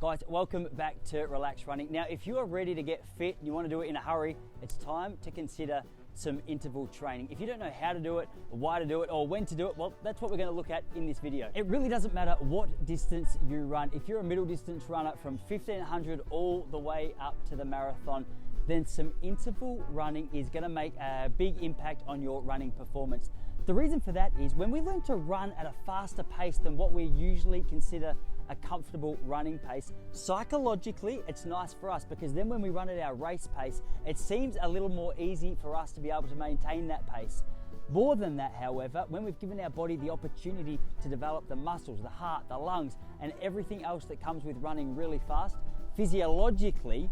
Guys, welcome back to Relax Running. Now, if you are ready to get fit and you want to do it in a hurry, it's time to consider some interval training. If you don't know how to do it, why to do it, or when to do it, well, that's what we're going to look at in this video. It really doesn't matter what distance you run. If you're a middle distance runner from 1500 all the way up to the marathon, then some interval running is going to make a big impact on your running performance. The reason for that is when we learn to run at a faster pace than what we usually consider a comfortable running pace, psychologically it's nice for us, because then when we run at our race pace, it seems a little more easy for us to be able to maintain that pace. More than that, however, when we've given our body the opportunity to develop the muscles, the heart, the lungs, and everything else that comes with running really fast, physiologically,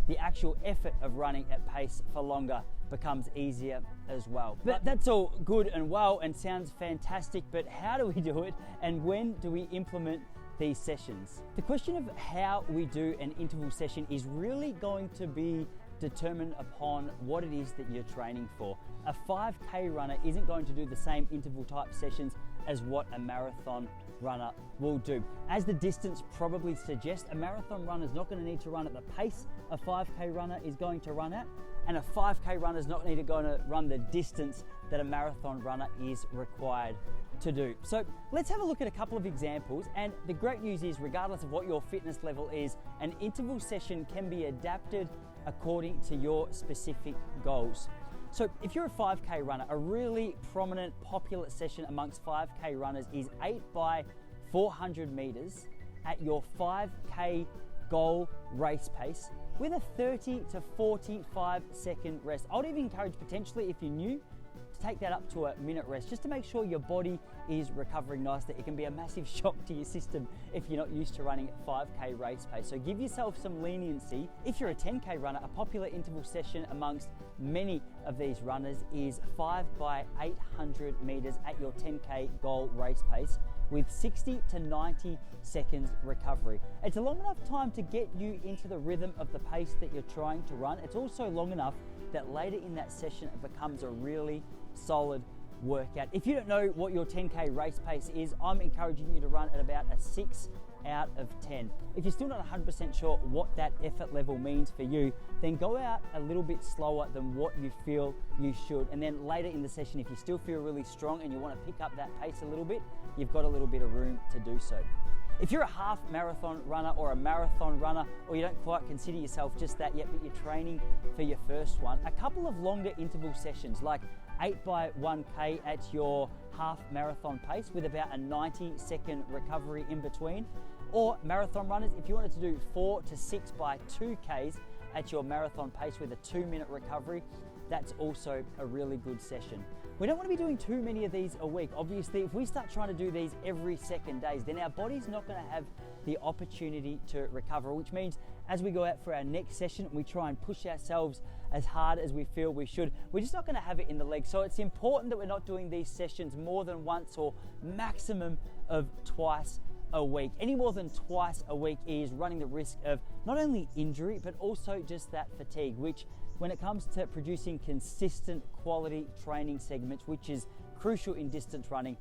the actual effort of running at pace for longer becomes easier as well. But that's all good and well and sounds fantastic, but how do we do it and when do we implement these sessions? The question of how we do an interval session is really going to be determined upon what it is that you're training for. A 5K runner isn't going to do the same interval type sessions as what a marathon runner will do. As the distance probably suggests, a marathon runner is not going to need to run at the pace a 5K runner is going to run at, and a 5K runner is not going to run the distance that a marathon runner is required to do. So let's have a look at a couple of examples, and the great news is, regardless of what your fitness level is, an interval session can be adapted according to your specific goals. So if you're a 5K runner, a really prominent, popular session amongst 5K runners is 8 by 400 meters at your 5K goal race pace with a 30 to 45 second rest. I would even encourage, potentially, if you're new, to take that up to a minute rest, just to make sure your body is recovering nicely. It can be a massive shock to your system if you're not used to running at 5K race pace. So give yourself some leniency. If you're a 10K runner, a popular interval session amongst many of these runners is 5 by 800 meters at your 10K goal race pace with 60 to 90 seconds recovery. It's a long enough time to get you into the rhythm of the pace that you're trying to run. It's also long enough that later in that session it becomes a really solid workout. If you don't know what your 10K race pace is, I'm encouraging you to run at about a 6 out of 10. If you're still not 100% sure what that effort level means for you, then go out a little bit slower than what you feel you should. And then later in the session, if you still feel really strong and you want to pick up that pace a little bit, you've got a little bit of room to do so. If you're a half marathon runner or a marathon runner, or you don't quite consider yourself just that yet, but you're training for your first one, a couple of longer interval sessions like 8 by 1K at your half marathon pace with about a 90-second recovery in between, or marathon runners, if you wanted to do 4 to 6 by 2Ks at your marathon pace with a 2-minute recovery, that's also a really good session. We don't want to be doing too many of these a week. Obviously, if we start trying to do these every second days, then our body's not going to have the opportunity to recover, which means as we go out for our next session, we try and push ourselves as hard as we feel we should. We're just not going to have it in the legs. So it's important that we're not doing these sessions more than once or maximum of twice a week. Any more than twice a week is running the risk of not only injury, but also just that fatigue, which when it comes to producing consistent quality training segments, which is crucial in distance running,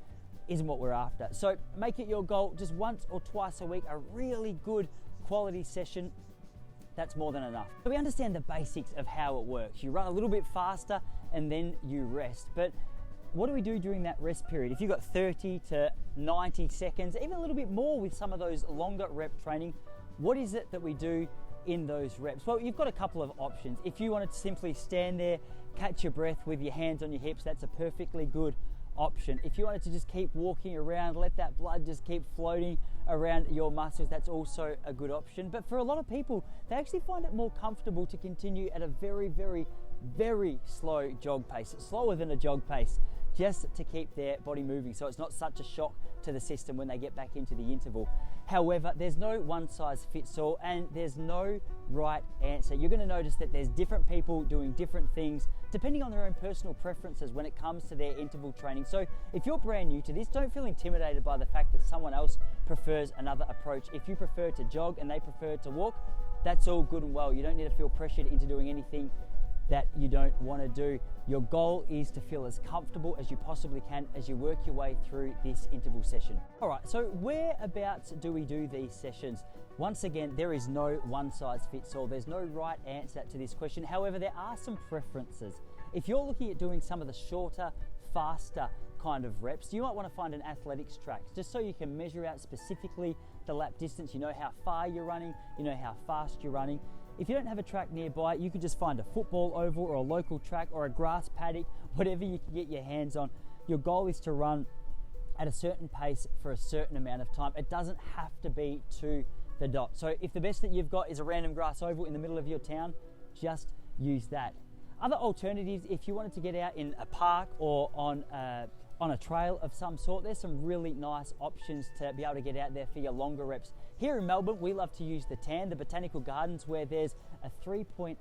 isn't what we're after. So make it your goal, just once or twice a week, a really good quality session. That's more than enough. So we understand the basics of how it works. You run a little bit faster and then you rest. But what do we do during that rest period? If you've got 30 to 90 seconds, even a little bit more with some of those longer rep training, what is it that we do in those reps? Well, you've got a couple of options. If you wanted to simply stand there, catch your breath with your hands on your hips, that's a perfectly good option. If you wanted to just keep walking around, let that blood just keep floating around your muscles, that's also a good option. But for a lot of people, they actually find it more comfortable to continue at a very, very, very slow jog pace, slower than a jog pace, just to keep their body moving so it's not such a shock to the system when they get back into the interval. However, there's no one size fits all and there's no right answer. You're going to notice that there's different people doing different things depending on their own personal preferences when it comes to their interval training. So if you're brand new to this, don't feel intimidated by the fact that someone else prefers another approach. If you prefer to jog and they prefer to walk, that's all good and well. You don't need to feel pressured into doing anything that you don't want to do. Your goal is to feel as comfortable as you possibly can as you work your way through this interval session. All right, so whereabouts do we do these sessions? Once again, there is no one size fits all. There's no right answer to this question. However, there are some preferences. If you're looking at doing some of the shorter, faster kind of reps, you might want to find an athletics track just so you can measure out specifically the lap distance. You know how far you're running, you know how fast you're running. If you don't have a track nearby, you could just find a football oval or a local track or a grass paddock, whatever you can get your hands on. Your goal is to run at a certain pace for a certain amount of time. It doesn't have to be to the dot. So if the best that you've got is a random grass oval in the middle of your town, just use that. Other alternatives, if you wanted to get out in a park or on a trail of some sort, there's some really nice options to be able to get out there for your longer reps. Here in Melbourne, we love to use the TAN, the Botanical Gardens, where there's a 3.8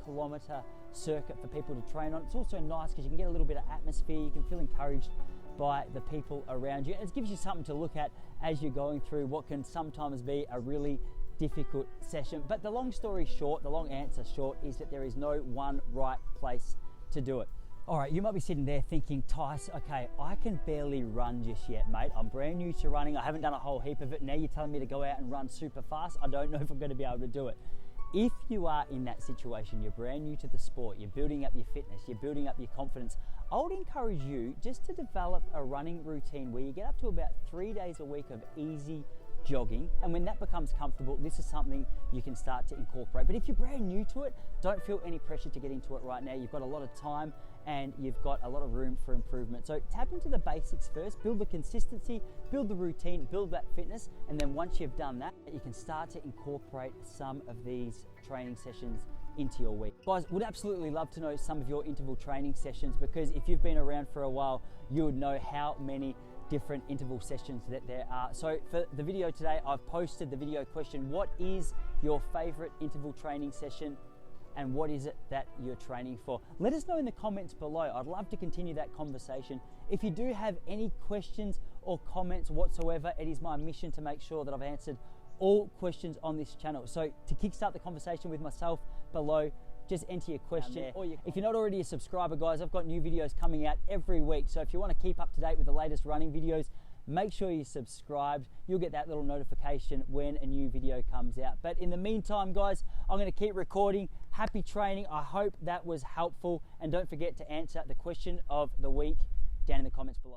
kilometre circuit for people to train on. It's also nice because you can get a little bit of atmosphere, you can feel encouraged by the people around you. And it gives you something to look at as you're going through what can sometimes be a really difficult session. But the long story short, the long answer short, is that there is no one right place to do it. All right, you might be sitting there thinking, Tice, okay, I can barely run just yet, mate. I'm brand new to running. I haven't done a whole heap of it. Now you're telling me to go out and run super fast. I don't know if I'm going to be able to do it. If you are in that situation, you're brand new to the sport, you're building up your fitness, you're building up your confidence, I would encourage you just to develop a running routine where you get up to about 3 days a week of easy jogging, and when that becomes comfortable, this is something you can start to incorporate. But if you're brand new to it, don't feel any pressure to get into it right now. You've got a lot of time and you've got a lot of room for improvement. So tap into the basics first, build the consistency, build the routine, build that fitness, and then once you've done that, you can start to incorporate some of these training sessions into your week. Guys, would absolutely love to know some of your interval training sessions, because if you've been around for a while, you would know how many different interval sessions that there are. So for the video today, I've posted the video question: what is your favorite interval training session and what is it that you're training for? Let us know in the comments below. I'd love to continue that conversation. If you do have any questions or comments whatsoever, it is my mission to make sure that I've answered all questions on this channel. So to kickstart the conversation with myself below, just enter your question. If you're not already a subscriber, guys, I've got new videos coming out every week. So if you want to keep up to date with the latest running videos, make sure you're subscribed. You'll get that little notification when a new video comes out. But in the meantime, guys, I'm going to keep recording. Happy training. I hope that was helpful. And don't forget to answer the question of the week down in the comments below.